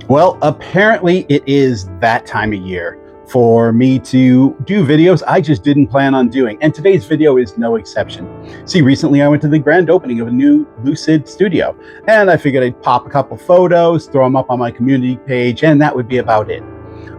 Well, apparently it is that time of year for me to do videos I just didn't plan on doing, and today's video is no exception. See, recently I went to the grand opening of a new Lucid studio, and I figured I'd pop a couple photos, throw them up on my community page, and that would be about it.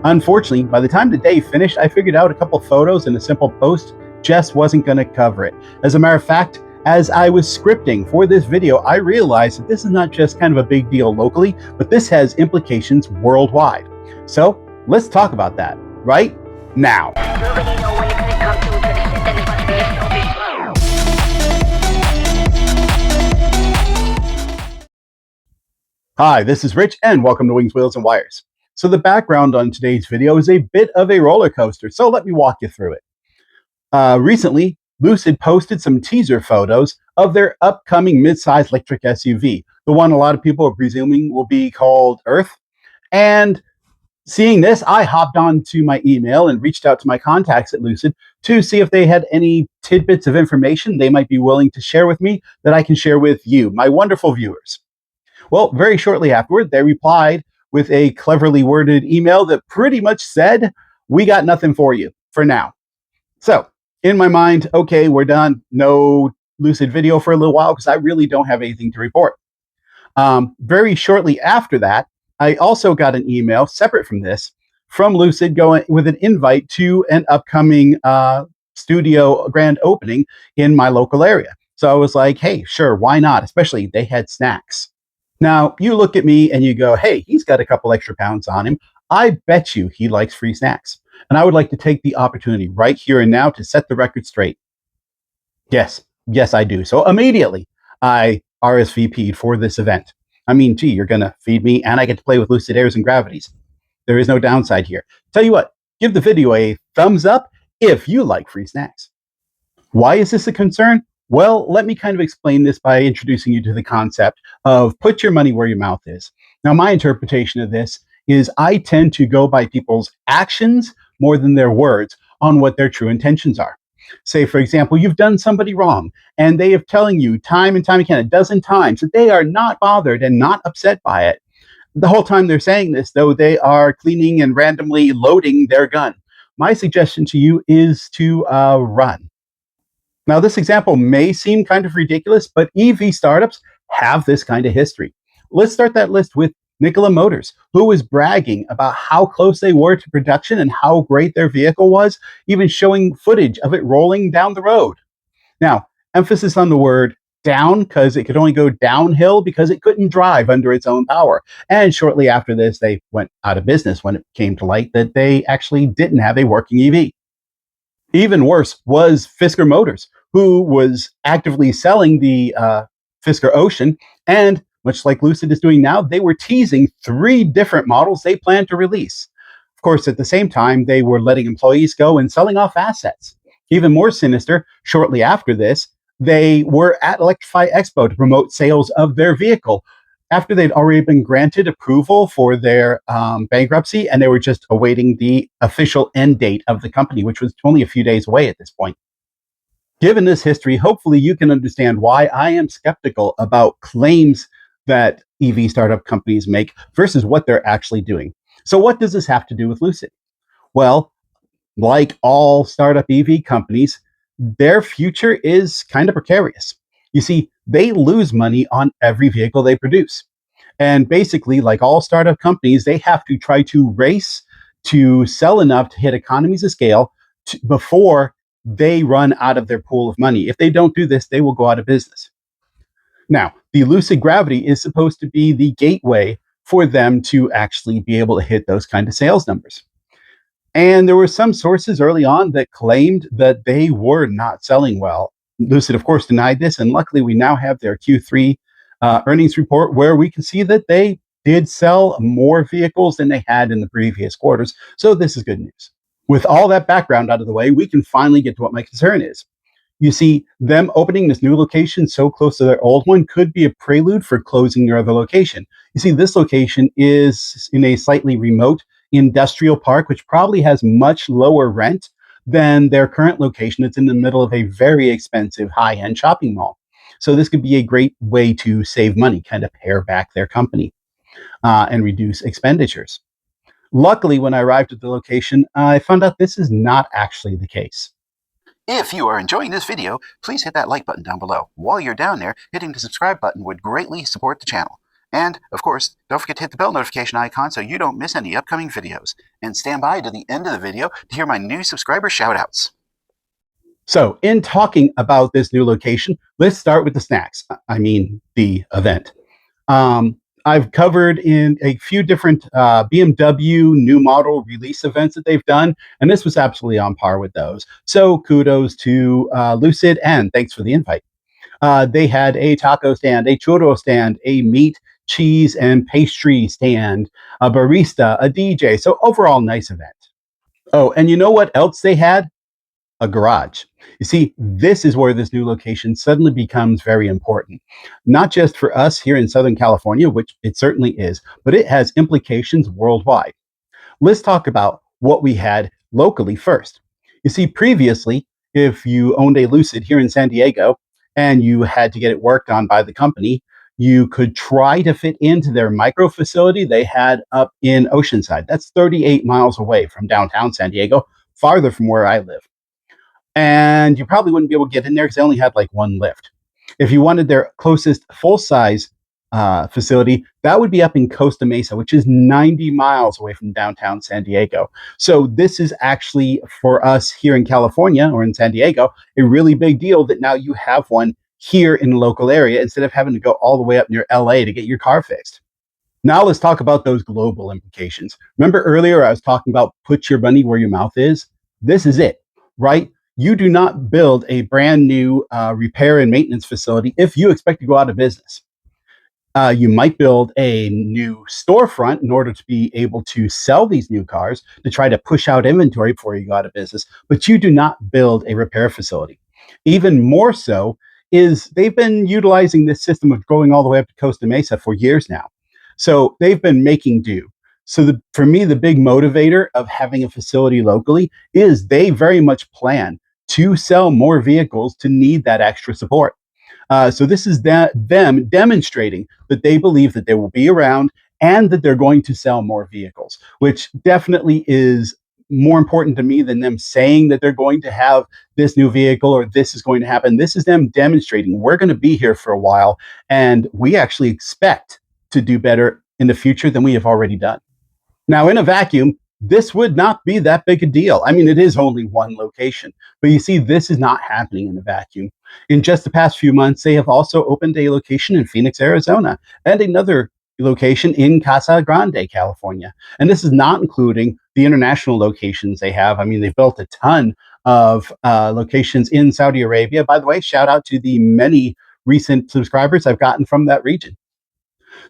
Unfortunately, by the time the day finished, I figured out a couple photos and a simple post just wasn't going to cover it. As a matter of fact, as I was scripting for this video, I realized that this is not just kind of a big deal locally, but this has implications worldwide. So let's talk about that right now. Hi, this is Rich, and welcome to Wings, Wheels, and Wires. So the background on today's video is a bit of a roller coaster, so let me walk you through it. Recently, Lucid posted some teaser photos of their upcoming mid-size electric SUV, the one a lot of people are presuming will be called Earth. And seeing this, I hopped onto my email and reached out to my contacts at Lucid to see if they had any tidbits of information they might be willing to share with me that I can share with you, my wonderful viewers. Well, very shortly afterward, they replied with a cleverly worded email that pretty much said, "We got nothing for you for now." So, in my mind, okay, we're done. No Lucid video for a little while because I really don't have anything to report. Very shortly after that, I also got an email separate from this from Lucid going with an invite to an upcoming studio grand opening in my local area. So I was like, hey, sure, why not? Especially they had snacks. Now, you look at me and you go, hey, he's got a couple extra pounds on him. I bet you he likes free snacks. And I would like to take the opportunity right here and now to set the record straight. Yes, I do. So immediately, I RSVP'd for this event. I mean, gee, you're going to feed me and I get to play with lucid airs and gravities. There is no downside here. Tell you what, give the video a thumbs up if you like free snacks. Why is this a concern? Well, let me kind of explain this by introducing you to the concept of put your money where your mouth is. Now, my interpretation of this is I tend to go by people's actions more than their words on what their true intentions are. Say, for example, you've done somebody wrong, and they are telling you time and time again, a dozen times, that they are not bothered and not upset by it. The whole time they're saying this, though, they are cleaning and randomly loading their gun. My suggestion to you is to run. Now, this example may seem kind of ridiculous, but EV startups have this kind of history. Let's start that list with Nikola Motors, who was bragging about how close they were to production and how great their vehicle was, even showing footage of it rolling down the road. Now, emphasis on the word down, because it could only go downhill because it couldn't drive under its own power. And shortly after this, they went out of business when it came to light that they actually didn't have a working EV. Even worse was Fisker Motors, who was actively selling the Fisker Ocean, and much like Lucid is doing now, they were teasing 3 different models they planned to release. Of course, at the same time, they were letting employees go and selling off assets. Even more sinister, shortly after this, they were at Electrify Expo to promote sales of their vehicle after they'd already been granted approval for their bankruptcy, and they were just awaiting the official end date of the company, which was only a few days away at this point. Given this history, hopefully you can understand why I am skeptical about claims that EV startup companies make versus what they're actually doing. So what does this have to do with Lucid? Well, like all startup EV companies, their future is kind of precarious. You see, they lose money on every vehicle they produce. And basically, like all startup companies, they have to try to race to sell enough to hit economies of scale before they run out of their pool of money. If they don't do this, they will go out of business. Now, the Lucid Gravity is supposed to be the gateway for them to actually be able to hit those kind of sales numbers. And there were some sources early on that claimed that they were not selling well. Lucid, of course, denied this, and luckily we now have their Q3 earnings report where we can see that they did sell more vehicles than they had in the previous quarters. So this is good news. With all that background out of the way, we can finally get to what my concern is. You see, them opening this new location so close to their old one could be a prelude for closing their other location. You see, this location is in a slightly remote industrial park, which probably has much lower rent than their current location. It's in the middle of a very expensive high-end shopping mall. So this could be a great way to save money, kind of pare back their company. and reduce expenditures. Luckily, when I arrived at the location, I found out this is not actually the case. If you are enjoying this video, please hit that like button down below. While you're down there, hitting the subscribe button would greatly support the channel. And, of course, don't forget to hit the bell notification icon so you don't miss any upcoming videos. And stand by to the end of the video to hear my new subscriber shoutouts. So, in talking about this new location, let's start with the snacks. I mean, the event. I've covered in a few different BMW new model release events that they've done, and this was absolutely on par with those. So kudos to Lucid, and thanks for the invite. They had a taco stand, a churro stand, a meat, cheese, and pastry stand, a barista, a DJ. So overall, nice event. Oh, and you know what else they had? A garage. You see, this is where this new location suddenly becomes very important, not just for us here in Southern California, which it certainly is, but it has implications worldwide. Let's talk about what we had locally first. You see, previously, if you owned a Lucid here in San Diego and you had to get it worked on by the company, you could try to fit into their micro facility they had up in Oceanside. That's 38 miles away from downtown San Diego, farther from where I live, and you probably wouldn't be able to get in there because they only had like one lift. If you wanted their closest full size facility, that would be up in Costa Mesa, which is 90 miles away from downtown San Diego. So this is actually for us here in California or in San Diego a really big deal that now you have one here in the local area instead of having to go all the way up near LA to get your car fixed. Now let's talk about those global implications. Remember earlier I was talking about put your money where your mouth is? This is it, right? You do not build a brand new repair and maintenance facility if you expect to go out of business. You might build a new storefront in order to be able to sell these new cars to try to push out inventory before you go out of business, but you do not build a repair facility. Even more so is they've been utilizing this system of going all the way up to Costa Mesa for years now. So they've been making do. So for me, the big motivator of having a facility locally is they very much plan to sell more vehicles to need that extra support. So this is them demonstrating that they believe that they will be around and that they're going to sell more vehicles, which definitely is more important to me than them saying that they're going to have this new vehicle or this is going to happen. This is them demonstrating we're going to be here for a while, and we actually expect to do better in the future than we have already done. Now, in a vacuum, this would not be that big a deal. I mean, it is only one location, but you see, this is not happening in a vacuum. In just the past few months, they have also opened a location in Phoenix, Arizona, and another location in Casa Grande, California. And this is not including the international locations they have. I mean, they've built a ton of locations in Saudi Arabia. By the way, shout out to the many recent subscribers I've gotten from that region.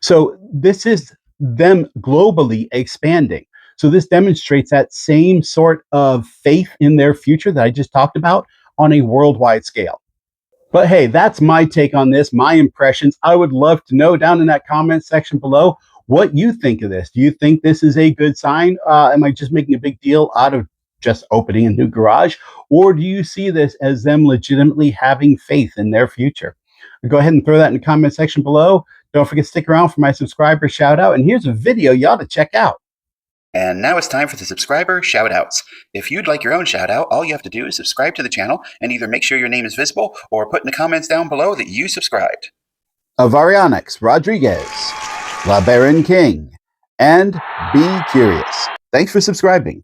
So this is them globally expanding. So this demonstrates that same sort of faith in their future that I just talked about on a worldwide scale. But hey, that's my take on this, my impressions. I would love to know down in that comment section below what you think of this. Do you think this is a good sign? Am I just making a big deal out of just opening a new garage? Or do you see this as them legitimately having faith in their future? Go ahead and throw that in the comment section below. Don't forget to stick around for my subscriber shout out. And here's a video you ought to check out. And now it's time for the subscriber shoutouts. If you'd like your own shoutout, all you have to do is subscribe to the channel and either make sure your name is visible or put in the comments down below that you subscribed. Avarianix Rodriguez, La Baron King, and Be Curious. Thanks for subscribing.